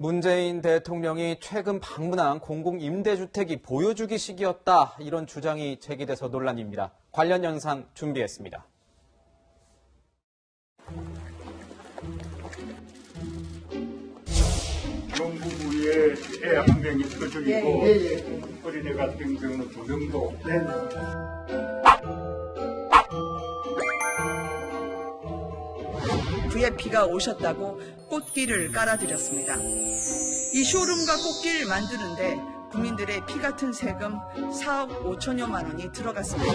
문재인 대통령이 최근 방문한 공공임대주택이 보여주기식이었다, 이런 주장이 제기돼서 논란입니다. 관련 영상 준비했습니다. 영부부에 애 한 명이 터져 있고 어린애 같은 경우는 2명도. VIP가 오셨다고 꽃길을 깔아드렸습니다. 이 쇼룸과 꽃길 만드는데 국민들의 피 같은 세금 4억 5천여만 원이 들어갔습니다.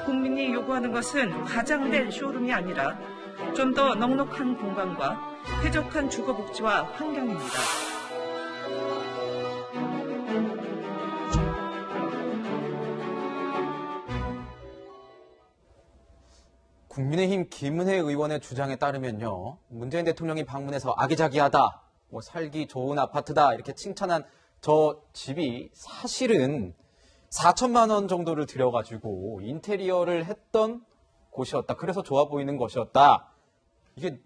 국민이 요구하는 것은 과장된 쇼룸이 아니라 좀 더 넉넉한 공간과 쾌적한 주거복지와 환경입니다. 국민의힘 김은혜 의원의 주장에 따르면요, 문재인 대통령이 방문해서 아기자기하다, 살기 좋은 아파트다, 이렇게 칭찬한 저 집이 사실은 4천만 원 정도를 들여가지고 인테리어를 했던 곳이었다. 그래서 좋아 보이는 것이었다.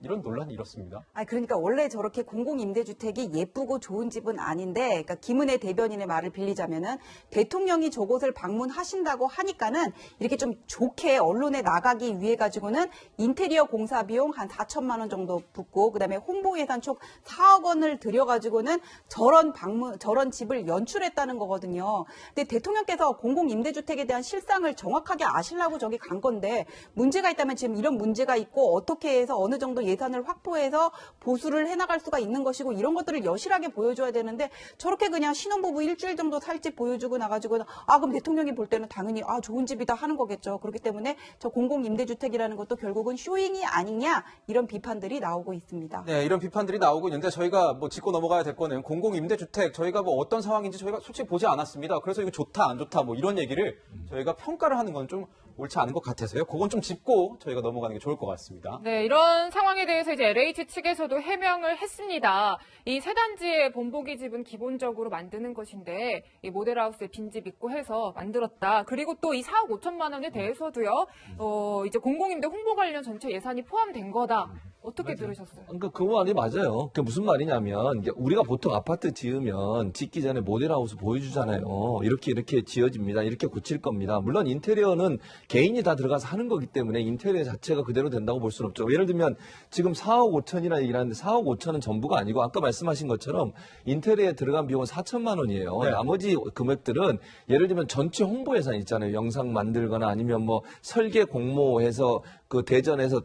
이런 논란이 이렇습니다. 그러니까 원래 저렇게 공공임대주택이 예쁘고 좋은 집은 아닌데, 그러니까 김은혜 대변인의 말을 빌리자면은 대통령이 저곳을 방문하신다고 하니까는 이렇게 좀 좋게 언론에 나가기 위해 가지고는 인테리어 공사 비용 한 4천만 원 정도 붓고, 그다음에 홍보 예산 총 4억 원을 들여가지고는 저런 집을 연출했다는 거거든요. 근데 대통령께서 공공임대주택에 대한 실상을 정확하게 아시려고 저기 간 건데, 문제가 있다면 지금 이런 문제가 있고 어떻게 해서 어느 정도 예산을 확보해서 보수를 해나갈 수가 있는 것이고, 이런 것들을 여실하게 보여줘야 되는데 저렇게 그냥 신혼부부 일주일 정도 살 집 보여주고 나가지고는 그럼 대통령이 볼 때는 당연히 좋은 집이다 하는 거겠죠. 그렇기 때문에 저 공공임대주택이라는 것도 결국은 쇼잉이 아니냐, 이런 비판들이 나오고 있습니다. 네, 이런 비판들이 나오고 있는데 저희가 짚고 넘어가야 될 거는 공공임대주택, 저희가 어떤 상황인지 저희가 솔직히 보지 않았습니다. 그래서 이거 좋다 안 좋다 이런 얘기를 저희가 평가를 하는 건 좀 옳지 않은 것 같아서요. 그건 좀 짚고 저희가 넘어가는 게 좋을 것 같습니다. 네, 이런 상황에 대해서 이제 LH 측에서도 해명을 했습니다. 이 세 단지의 본보기 집은 기본적으로 만드는 것인데 이 모델하우스에 빈집 있고 해서 만들었다. 그리고 또 이 4억 5천만 원에 대해서도요, 이제 공공임대 홍보 관련 전체 예산이 포함된 거다. 어떻게 들으셨어요? 그러니까 그 말이 맞아요. 그게 무슨 말이냐면, 우리가 보통 아파트 지으면 짓기 전에 모델하우스 보여주잖아요. 이렇게 지어집니다. 이렇게 고칠 겁니다. 물론 인테리어는 개인이 다 들어가서 하는 거기 때문에 인테리어 자체가 그대로 된다고 볼 수는 없죠. 예를 들면 지금 4억 5천이나 얘기를 하는데 4억 5천은 전부가 아니고 아까 말씀하신 것처럼 인테리어에 들어간 비용은 4천만 원이에요. 네. 나머지 금액들은 예를 들면 전체 홍보 예산 있잖아요. 영상 만들거나 아니면 설계 공모해서 그 대전에서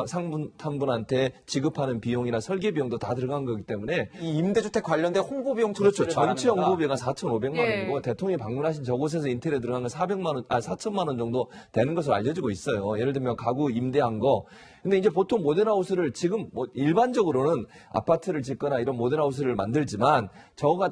상분한테 지급하는 비용이나 설계 비용도 다 들어간 거기 때문에 이 임대주택 관련된 홍보 비용 그렇죠. 전체를 전체 말하는 홍보비가 4,500만 네. 원이고 대통령이 방문하신 저곳에서 인테리어 들어간 건 4천만 원 정도 되는 것으로 알려지고 있어요. 예를 들면 가구 임대한 거. 근데 이제 보통 모델하우스를 지금 일반적으로는 아파트를 짓거나 이런 모델하우스를 만들지만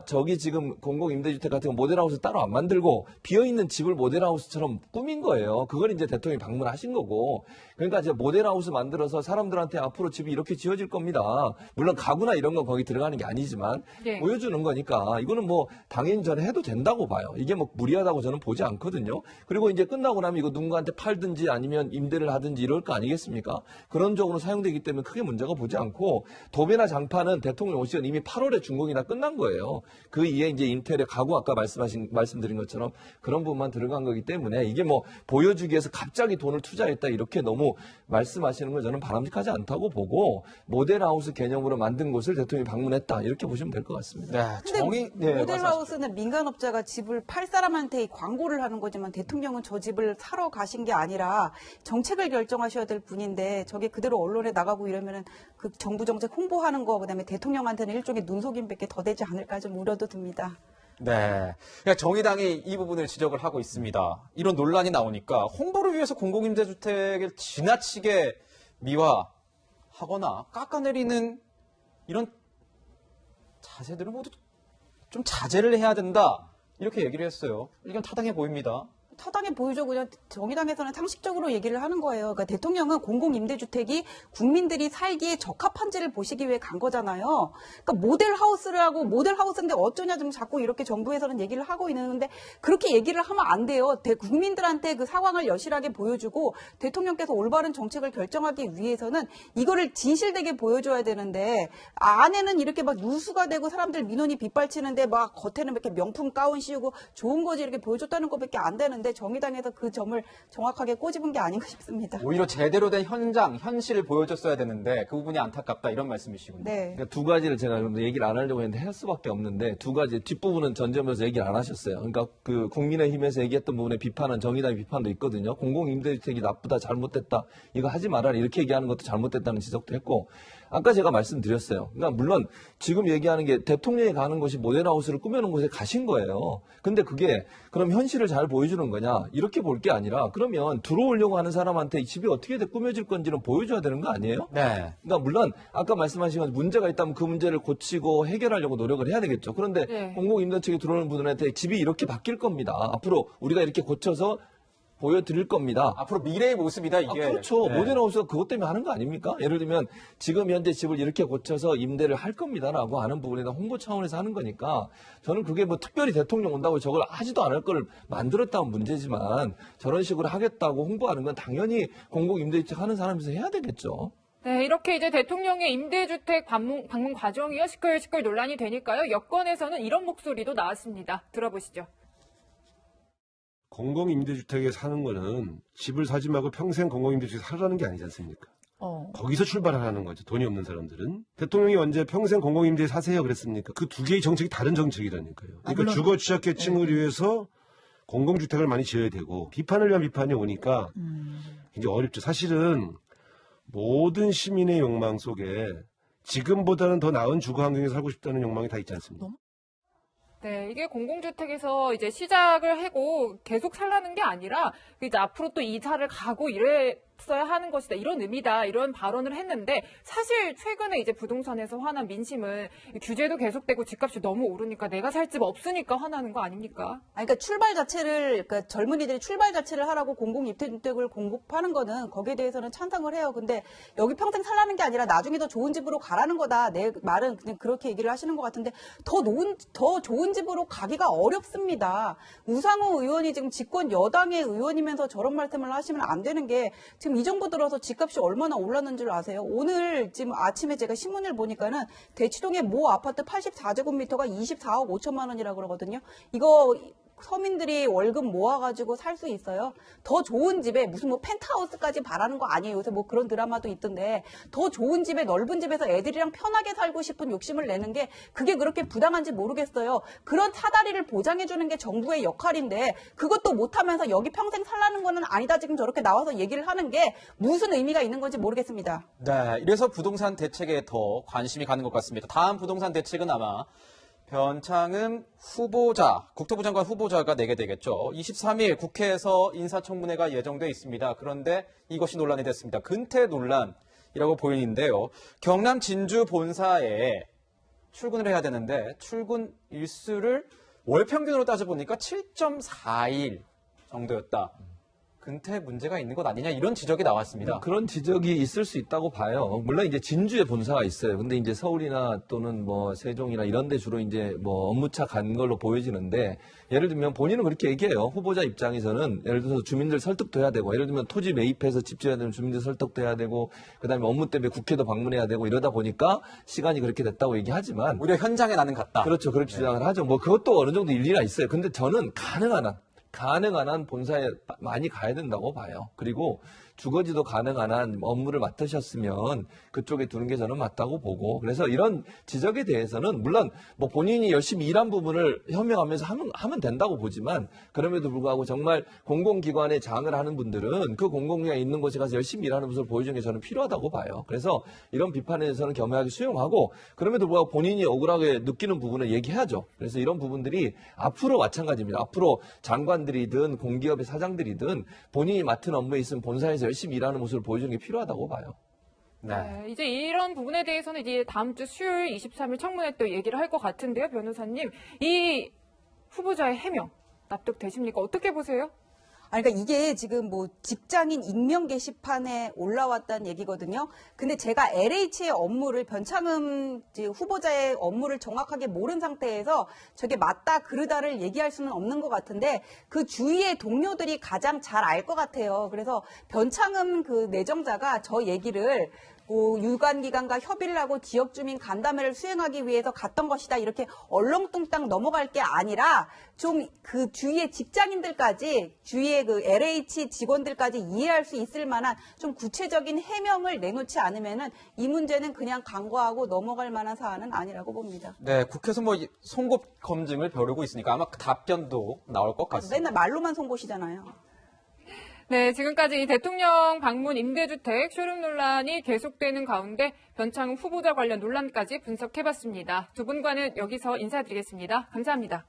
저기 지금 공공임대주택 같은 거 모델하우스 따로 안 만들고 비어있는 집을 모델하우스처럼 꾸민 거예요. 그걸 이제 대통령이 방문하신 거고. 그러니까 이제 모델하우스 만들어서 사람들한테 앞으로 집이 이렇게 지어질 겁니다. 물론 가구나 이런 건 거기 들어가는 게 아니지만 네. 보여주는 거니까 이거는 당연히 저는 해도 된다고 봐요. 이게 무리하다고 저는 보지 않거든요. 그리고 이제 끝나고 나면 이거 누군가한테 팔든지 아니면 임대를 하든지 이럴 거 아니겠습니까? 그런 쪽으로 사용되기 때문에 크게 문제가 보지 않고, 도배나 장판은 대통령 오시건 이미 8월에 준공이 다 끝난 거예요. 그 이에 이제 인테리어 가구 아까 말씀드린 것처럼 그런 부분만 들어간 거기 때문에 이게 보여주기 위해서 갑자기 돈을 투자했다 이렇게 너무 말씀하시는 건 저는 바람직하지 않다고 보고, 모델하우스 개념으로 만든 곳을 대통령이 방문했다 이렇게 보시면 될 것 같습니다. 근데 모델하우스는 민간업자가 집을 팔 사람한테 광고를 하는 거지만 대통령은 저 집을 사러 가신 게 아니라 정책을 결정하셔야 될 분인데 저게 그대로 언론에 나가고 이러면은 그 정부 정책 홍보하는 거, 그다음에 대통령한테는 일종의 눈속임밖에 더 되지 않을까 좀 우려도 듭니다. 네. 그러니까 정의당이 이 부분을 지적을 하고 있습니다. 이런 논란이 나오니까 홍보를 위해서 공공임대주택을 지나치게 미화하거나 깎아내리는 이런 자세들은 모두 좀 자제를 해야 된다. 이렇게 얘기를 했어요. 의견 타당해 보입니다. 타당해 보이죠. 그냥 정의당에서는 상식적으로 얘기를 하는 거예요. 그러니까 대통령은 공공임대주택이 국민들이 살기에 적합한지를 보시기 위해 간 거잖아요. 그러니까 모델하우스를 하고 모델하우스인데 어쩌냐 좀 자꾸 이렇게 정부에서는 얘기를 하고 있는데 그렇게 얘기를 하면 안 돼요. 국민들한테 그 상황을 여실하게 보여주고 대통령께서 올바른 정책을 결정하기 위해서는 이거를 진실되게 보여줘야 되는데 안에는 이렇게 막 누수가 되고 사람들 민원이 빗발치는데 막 겉에는 이렇게 명품 가운 씌우고 좋은 거지 이렇게 보여줬다는 것밖에 안 되는데 정의당에서 그 점을 정확하게 꼬집은 게 아닌가 싶습니다. 오히려 제대로 된 현실을 보여줬어야 되는데 그 부분이 안타깝다 이런 말씀이시군요. 네. 그러니까 두 가지를 제가 얘기를 안 하려고 했는데 할 수밖에 없는데 두 가지 뒷부분은 전제면서 얘기를 안 하셨어요. 그러니까 그 국민의힘에서 얘기했던 부분에 비판은 정의당의 비판도 있거든요. 공공임대주택이 나쁘다, 잘못됐다, 이거 하지 말아라 이렇게 얘기하는 것도 잘못됐다는 지적도 했고 아까 제가 말씀드렸어요. 그러니까 물론 지금 얘기하는 게 대통령이 가는 곳이 모델하우스를 꾸며놓은 곳에 가신 거예요. 근데 그게 그럼 현실을 잘 보여주는 거냐 이렇게 볼 게 아니라 그러면 들어오려고 하는 사람한테 이 집이 어떻게 꾸며질 건지는 보여줘야 되는 거 아니에요? 네. 그러니까 물론 아까 말씀하신 건 문제가 있다면 그 문제를 고치고 해결하려고 노력을 해야 되겠죠. 그런데 네. 공공임대책에 들어오는 분들한테 집이 이렇게 바뀔 겁니다. 앞으로 우리가 이렇게 고쳐서 보여드릴 겁니다. 앞으로 미래의 모습이다 이게. 그렇죠. 네. 모델하우스가 그것 때문에 하는 거 아닙니까? 예를 들면 지금 현재 집을 이렇게 고쳐서 임대를 할 겁니다라고 하는 부분에다 홍보 차원에서 하는 거니까 저는 그게 뭐 특별히 대통령 온다고 저걸 하지도 않을 걸 만들었다면 문제지만 저런 식으로 하겠다고 홍보하는 건 당연히 공공임대주택 하는 사람에서 해야 되겠죠. 네, 이렇게 이제 대통령의 임대주택 방문 과정이요 시끌시끌 논란이 되니까요. 여권에서는 이런 목소리도 나왔습니다. 들어보시죠. 공공임대주택에 사는 거는 집을 사지 말고 평생 공공임대주택에 살라는 게 아니지 않습니까? 거기서 출발하는 거죠. 돈이 없는 사람들은. 대통령이 언제 평생 공공임대에 사세요 그랬습니까? 그 두 개의 정책이 다른 정책이라니까요. 그러니까 주거 취약계층을 위해서 공공주택을 많이 지어야 되고 비판을 위한 비판이 오니까 이제 어렵죠. 사실은 모든 시민의 욕망 속에 지금보다는 더 나은 주거 환경에 살고 싶다는 욕망이 다 있지 않습니까? 네, 이게 공공주택에서 이제 시작을 하고 계속 살라는 게 아니라 이제 앞으로 또 이사를 가고 이랬어야 하는 것이다. 이런 의미다. 이런 발언을 했는데 사실 최근에 이제 부동산에서 화난 민심은 규제도 계속되고 집값이 너무 오르니까 내가 살 집 없으니까 화나는 거 아닙니까? 그러니까 출발 자체를, 그러니까 젊은이들이 출발 자체를 하라고 공공임대주택을 공급하는 거는 거기에 대해서는 찬성을 해요. 근데 여기 평생 살라는 게 아니라 나중에 더 좋은 집으로 가라는 거다. 내 말은 그냥 그렇게 얘기를 하시는 것 같은데 더 좋은 집으로 가기가 어렵습니다. 우상호 의원이 지금 집권 여당의 의원이면서 저런 말씀을 하시면 안 되는 게 지금 이 정부 들어서 집값이 얼마나 올랐는 줄 아세요? 오늘 지금 아침에 제가 신문을 보니까는 대치동의 모 아파트 84제곱미터가 24억 5천만 원이라고 그러거든요. 이거 서민들이 월급 모아가지고 살 수 있어요. 더 좋은 집에 무슨 뭐 펜트하우스까지 바라는 거 아니에요. 요새 뭐 그런 드라마도 있던데 더 좋은 집에 넓은 집에서 애들이랑 편하게 살고 싶은 욕심을 내는 게 그게 그렇게 부당한지 모르겠어요. 그런 사다리를 보장해주는 게 정부의 역할인데 그것도 못하면서 여기 평생 살라는 거는 아니다. 지금 저렇게 나와서 얘기를 하는 게 무슨 의미가 있는 건지 모르겠습니다. 네, 이래서 부동산 대책에 더 관심이 가는 것 같습니다. 다음 부동산 대책은 아마 변창흠 후보자, 국토부 장관 후보자가 내게 되겠죠. 23일 국회에서 인사청문회가 예정돼 있습니다. 그런데 이것이 논란이 됐습니다. 근태 논란이라고 보이는데요. 경남 진주 본사에 출근을 해야 되는데 출근 일수를 월 평균으로 따져보니까 7.4일 정도였다. 근태 문제가 있는 것 아니냐 이런 지적이 나왔습니다. 그런 지적이 있을 수 있다고 봐요. 물론 이제 진주에 본사가 있어요. 근데 이제 서울이나 또는 뭐 세종이나 이런 데 주로 이제 뭐 업무차 간 걸로 보여지는데 예를 들면 본인은 그렇게 얘기해요. 후보자 입장에서는 예를 들어서 주민들 설득도 해야 되고 예를 들면 토지 매입해서 집 지어야 되면 주민들 설득도 해야 되고 그다음에 업무 때문에 국회도 방문해야 되고 이러다 보니까 시간이 그렇게 됐다고 얘기하지만 오히려 현장에 나는 갔다. 그렇죠. 그렇게 주장을 하죠. 뭐 그것도 어느 정도 일리가 있어요. 근데 저는 가능한 한 본사에 많이 가야 된다고 봐요. 그리고 주거지도 가능한 한 업무를 맡으셨으면 그쪽에 두는 게 저는 맞다고 보고, 그래서 이런 지적에 대해서는 물론 뭐 본인이 열심히 일한 부분을 현명하면서 하면 된다고 보지만, 그럼에도 불구하고 정말 공공기관에 장을 하는 분들은 그 공공기관에 있는 곳에 가서 열심히 일하는 모습을 보여주는 게 저는 필요하다고 봐요. 그래서 이런 비판에 대해서는 겸허하게 수용하고, 그럼에도 불구하고 본인이 억울하게 느끼는 부분을 얘기하죠. 그래서 이런 부분들이 앞으로 마찬가지입니다. 앞으로 장관들이든 공기업의 사장들이든 본인이 맡은 업무에 있으면 본사에서 열심히 일하는 모습을 보여주는 게 필요하다고 봐요. 네, 이제 이런 부분에 대해서는 이제 다음 주 수요일 23일 청문회 또 얘기를 할 것 같은데요, 변호사님. 이 후보자의 해명 납득되십니까? 어떻게 보세요? 그러니까 이게 지금 뭐 직장인 익명 게시판에 올라왔다는 얘기거든요. 근데 제가 LH의 업무를 변창흠 후보자의 업무를 정확하게 모른 상태에서 저게 맞다 그르다를 얘기할 수는 없는 것 같은데, 그 주위의 동료들이 가장 잘 알 것 같아요. 그래서 변창흠 그 내정자가 저 얘기를 유관기관과 협의를 하고 지역주민 간담회를 수행하기 위해서 갔던 것이다, 이렇게 얼렁뚱땅 넘어갈 게 아니라 좀 그 주위의 직장인들까지, 주위의 그 LH 직원들까지 이해할 수 있을 만한 좀 구체적인 해명을 내놓지 않으면은 이 문제는 그냥 간과하고 넘어갈 만한 사안은 아니라고 봅니다. 네, 국회에서 뭐 송곳 검증을 벼르고 있으니까 아마 그 답변도 나올 것 같습니다. 맨날 말로만 송곳이잖아요. 네, 지금까지 이 대통령 방문 임대주택 쇼룸 논란이 계속되는 가운데 변창흠 후보자 관련 논란까지 분석해봤습니다. 두 분과는 여기서 인사드리겠습니다. 감사합니다.